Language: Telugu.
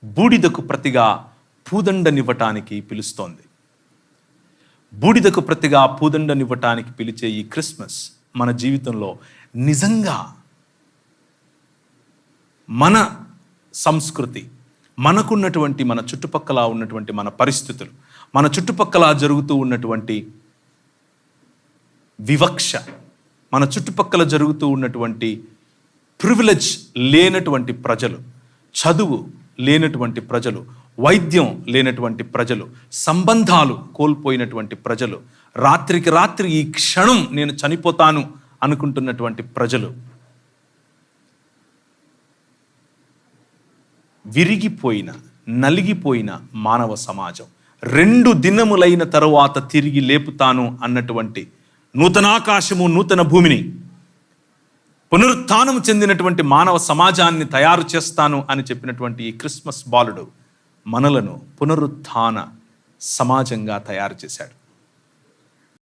బూడిదకు ప్రతిగా పూదండనివ్వటానికి పిలుస్తోంది. బూడిదకు ప్రతిగా పూదండనివ్వటానికి పిలిచే ఈ క్రిస్మస్ మన జీవితంలో నిజంగా మన సంస్కృతి, మనకున్నటువంటి మన చుట్టుపక్కల ఉన్నటువంటి మన పరిస్థితులు, మన చుట్టుపక్కల జరుగుతూ ఉన్నటువంటి వివక్ష, మన చుట్టుపక్కల జరుగుతూ ఉన్నటువంటి ప్రివిలేజ్ లేనటువంటి ప్రజలు, చదువు లేనటువంటి ప్రజలు, వైద్యం లేనటువంటి ప్రజలు, సంబంధాలు కోల్పోయినటువంటి ప్రజలు, రాత్రికి రాత్రి ఈ క్షణం నేను చనిపోతాను అనుకుంటున్నటువంటి ప్రజలు, విరిగిపోయిన నలిగిపోయిన మానవ సమాజం, 2 దినములైన తరువాత తిరిగి లేపుతాను అన్నటువంటి నూతనాకాశము నూతన భూమిని, పునరుత్థానం చెందినటువంటి మానవ సమాజాన్ని తయారు చేస్తాను అని చెప్పినటువంటి ఈ క్రిస్మస్ బాలుడు మనలను పునరుత్థాన సమాజంగా తయారు చేశాడు.